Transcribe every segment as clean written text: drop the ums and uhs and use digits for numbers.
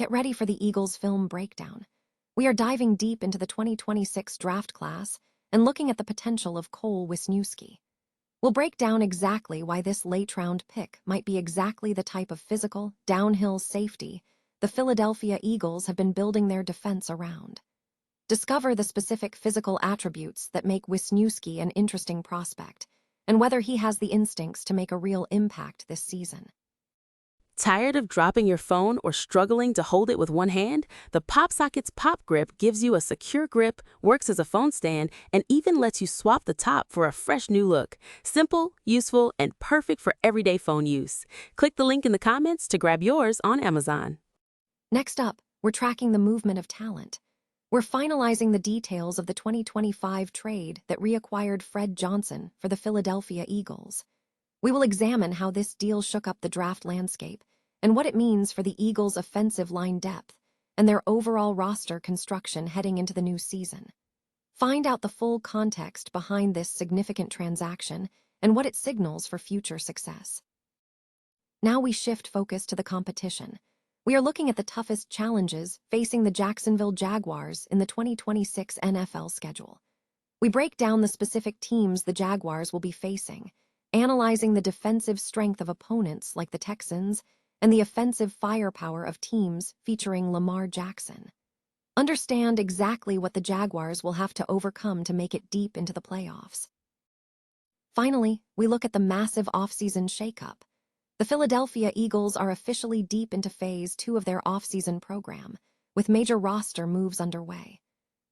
Get ready for the Eagles film breakdown. We are diving deep into the 2026 draft class and looking at the potential of Cole Wisniewski. We'll break down exactly why this late-round pick might be exactly the type of physical, downhill safety the Philadelphia Eagles have been building their defense around. Discover the specific physical attributes that make Wisniewski an interesting prospect, and whether he has the instincts to make a real impact this season. Tired of dropping your phone or struggling to hold it with one hand? The PopSocket's Pop Grip gives you a secure grip, works as a phone stand, and even lets you swap the top for a fresh new look. Simple, useful, and perfect for everyday phone use. Click the link in the comments to grab yours on Amazon. Next up, we're tracking the movement of talent. We're finalizing the details of the 2025 trade that reacquired Fred Johnson for the Philadelphia Eagles. We will examine how this deal shook up the draft landscape and what it means for the Eagles' offensive line depth and their overall roster construction heading into the new season. Find out the full context behind this significant transaction and what it signals for future success. Now we shift focus to the competition. We are looking at the toughest challenges facing the Jacksonville Jaguars in the 2026 NFL schedule. We break down the specific teams the Jaguars will be facing, analyzing the defensive strength of opponents like the Texans and the offensive firepower of teams featuring Lamar Jackson. Understand exactly what the Jaguars will have to overcome to make it deep into the playoffs. Finally, we look at the massive offseason shakeup. The Philadelphia Eagles are officially deep into Phase 2 of their offseason program, with major roster moves underway.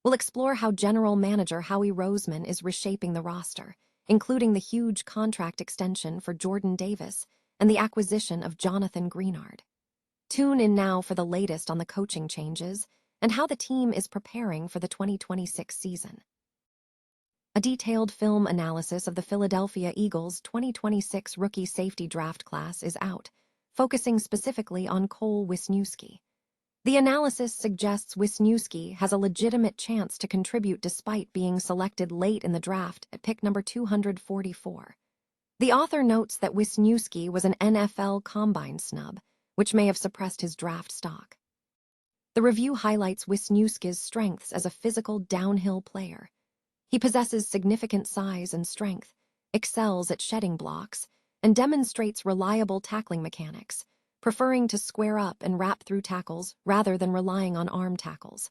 We'll explore how General Manager Howie Roseman is reshaping the roster, including the huge contract extension for Jordan Davis and the acquisition of Jonathan Greenard. Tune in now for the latest on the coaching changes and how the team is preparing for the 2026 season. A detailed film analysis of the Philadelphia Eagles' 2026 rookie safety draft class is out, focusing specifically on Cole Wisniewski. The analysis suggests Wisniewski has a legitimate chance to contribute despite being selected late in the draft at pick number 244. The author notes that Wisniewski was an NFL Combine snub, which may have suppressed his draft stock. The review highlights Wisniewski's strengths as a physical downhill player. He possesses significant size and strength, excels at shedding blocks, and demonstrates reliable tackling mechanics, preferring to square up and wrap through tackles rather than relying on arm tackles.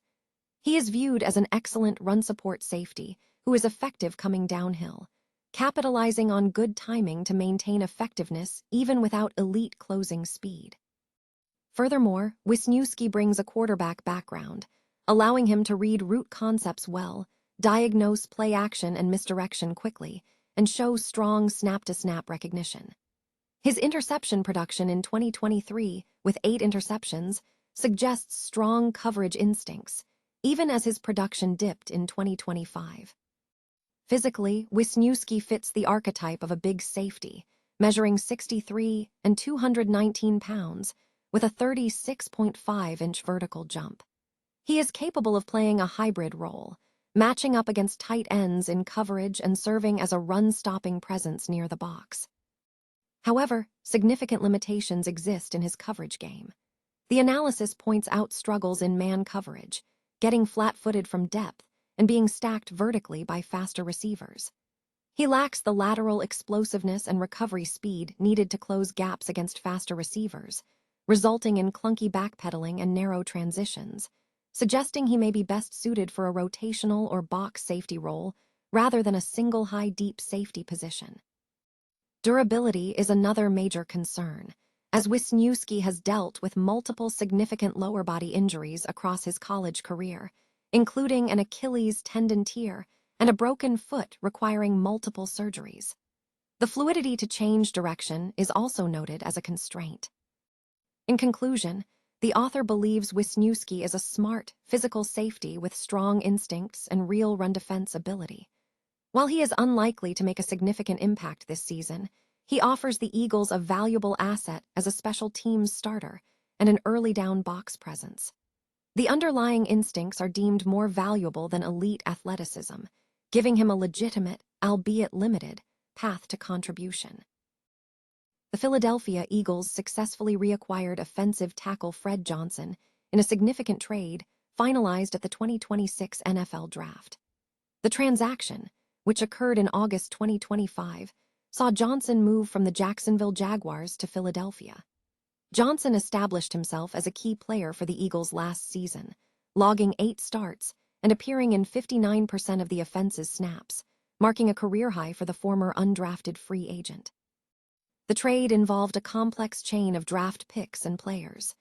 He is viewed as an excellent run support safety who is effective coming downhill, capitalizing on good timing to maintain effectiveness even without elite closing speed. Furthermore, Wisniewski brings a quarterback background, allowing him to read route concepts well, diagnose play action and misdirection quickly, and show strong snap-to-snap recognition. His interception production in 2023, with 8 interceptions, suggests strong coverage instincts, even as his production dipped in 2025. Physically, Wisniewski fits the archetype of a big safety, measuring 63 and 219 pounds, with a 36.5-inch vertical jump. He is capable of playing a hybrid role, matching up against tight ends in coverage and serving as a run-stopping presence near the box. However, significant limitations exist in his coverage game. The analysis points out struggles in man coverage, getting flat-footed from depth, and being stacked vertically by faster receivers. He lacks the lateral explosiveness and recovery speed needed to close gaps against faster receivers, resulting in clunky backpedaling and narrow transitions, suggesting he may be best suited for a rotational or box safety role rather than a single high-deep safety position. Durability is another major concern, as Wisniewski has dealt with multiple significant lower body injuries across his college career, including an Achilles tendon tear and a broken foot requiring multiple surgeries. The fluidity to change direction is also noted as a constraint. In conclusion, the author believes Wisniewski is a smart, physical safety with strong instincts and real run defense ability. While he is unlikely to make a significant impact this season, he offers the Eagles a valuable asset as a special teams starter and an early down box presence. The underlying instincts are deemed more valuable than elite athleticism, giving him a legitimate, albeit limited, path to contribution. The Philadelphia Eagles successfully reacquired offensive tackle Fred Johnson in a significant trade finalized at the 2026 NFL Draft. The transaction, which occurred in August 2025, saw Johnson move from the Jacksonville Jaguars to Philadelphia. Johnson established himself as a key player for the Eagles last season, logging 8 starts and appearing in 59% of the offense's snaps, marking a career high for the former undrafted free agent. The trade involved a complex chain of draft picks and players.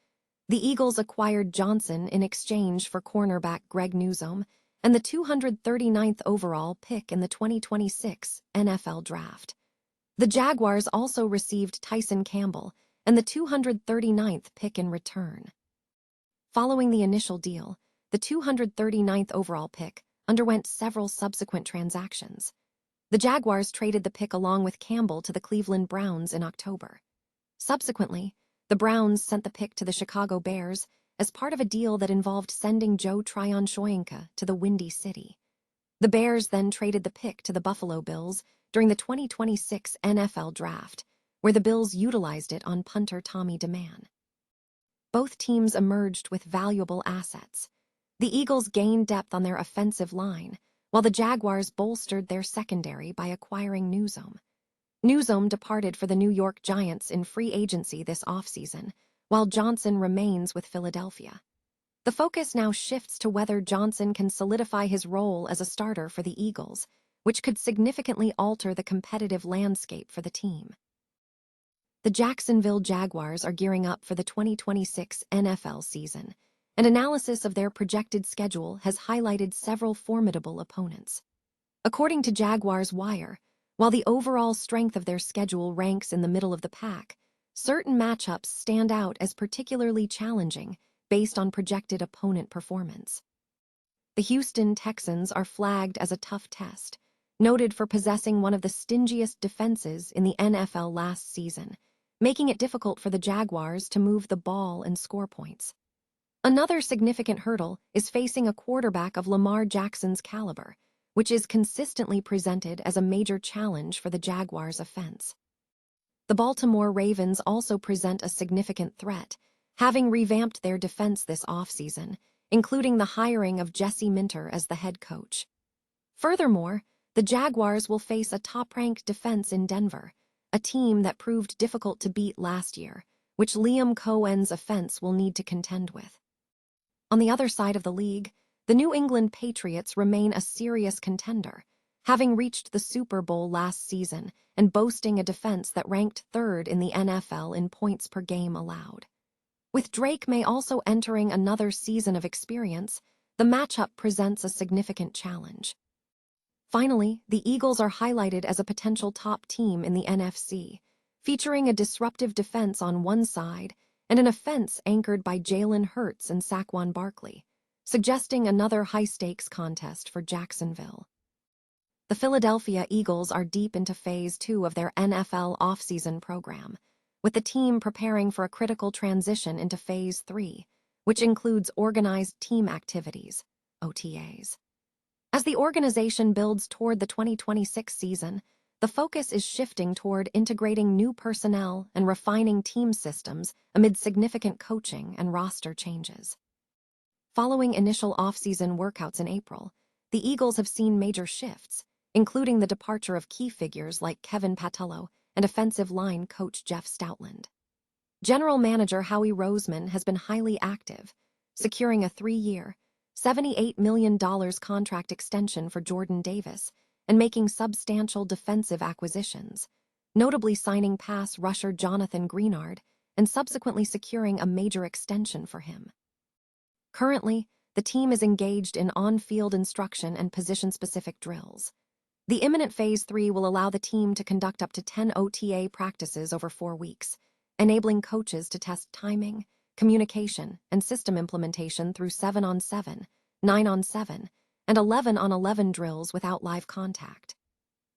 The Eagles acquired Johnson in exchange for cornerback Greg Newsome and the 239th overall pick in the 2026 NFL Draft. The Jaguars also received Tyson Campbell and the 239th pick in return. Following the initial deal, the 239th overall pick underwent several subsequent transactions. The Jaguars traded the pick along with Campbell to the Cleveland Browns in October. Subsequently, the Browns sent the pick to the Chicago Bears as part of a deal that involved sending Joe Tryon-Shoyinka to the Windy City. The Bears then traded the pick to the Buffalo Bills during the 2026 NFL Draft, where the Bills utilized it on punter Tommy DeMann. Both teams emerged with valuable assets. The Eagles gained depth on their offensive line, while the Jaguars bolstered their secondary by acquiring Newsome. Newsome departed for the New York Giants in free agency this offseason, while Johnson remains with Philadelphia. The focus now shifts to whether Johnson can solidify his role as a starter for the Eagles, which could significantly alter the competitive landscape for the team. The Jacksonville Jaguars are gearing up for the 2026 NFL season, and analysis of their projected schedule has highlighted several formidable opponents. According to Jaguars Wire, while the overall strength of their schedule ranks in the middle of the pack, certain matchups stand out as particularly challenging based on projected opponent performance. The Houston Texans are flagged as a tough test, noted for possessing one of the stingiest defenses in the NFL last season, making it difficult for the Jaguars to move the ball and score points. Another significant hurdle is facing a quarterback of Lamar Jackson's caliber, which is consistently presented as a major challenge for the Jaguars' offense. The Baltimore Ravens also present a significant threat, having revamped their defense this offseason, including the hiring of Jesse Minter as the head coach. Furthermore, the Jaguars will face a top-ranked defense in Denver, a team that proved difficult to beat last year, which Liam Cohen's offense will need to contend with. On the other side of the league, the New England Patriots remain a serious contender, having reached the Super Bowl last season and boasting a defense that ranked third in the NFL in points per game allowed. With Drake May also entering another season of experience, the matchup presents a significant challenge. Finally, the Eagles are highlighted as a potential top team in the NFC, featuring a disruptive defense on one side and an offense anchored by Jalen Hurts and Saquon Barkley, suggesting another high-stakes contest for Jacksonville. The Philadelphia Eagles are deep into Phase 2 of their NFL offseason program, with the team preparing for a critical transition into Phase 3, which includes organized team activities, OTAs. As the organization builds toward the 2026 season, the focus is shifting toward integrating new personnel and refining team systems amid significant coaching and roster changes. Following initial offseason workouts in April, the Eagles have seen major shifts, including the departure of key figures like Kevin Patullo and offensive line coach Jeff Stoutland. General Manager Howie Roseman has been highly active, securing a 3-year, $78 million contract extension for Jordan Davis and making substantial defensive acquisitions, notably signing pass rusher Jonathan Greenard and subsequently securing a major extension for him. Currently, the team is engaged in on-field instruction and position-specific drills. The imminent Phase 3 will allow the team to conduct up to 10 OTA practices over 4 weeks, enabling coaches to test timing, communication, and system implementation through 7-on-7, 9-on-7, and 11-on-11 drills without live contact.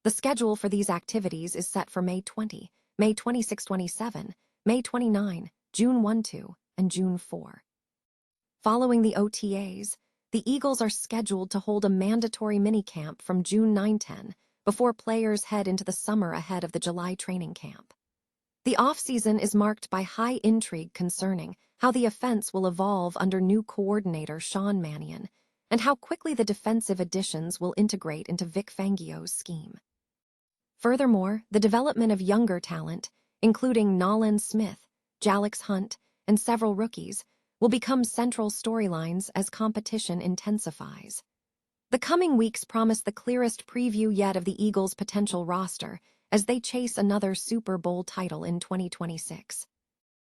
The schedule for these activities is set for May 20, May 26-27, May 29, June 1-2, and June 4. Following the OTAs, the Eagles are scheduled to hold a mandatory minicamp from June 9-10 before players head into the summer ahead of the July training camp. The offseason is marked by high intrigue concerning how the offense will evolve under new coordinator Sean Mannion, and how quickly the defensive additions will integrate into Vic Fangio's scheme. Furthermore, the development of younger talent, including Nolan Smith, Jalix Hunt, and several rookies, will become central storylines as competition intensifies. The coming weeks promise the clearest preview yet of the Eagles' potential roster as they chase another Super Bowl title in 2026.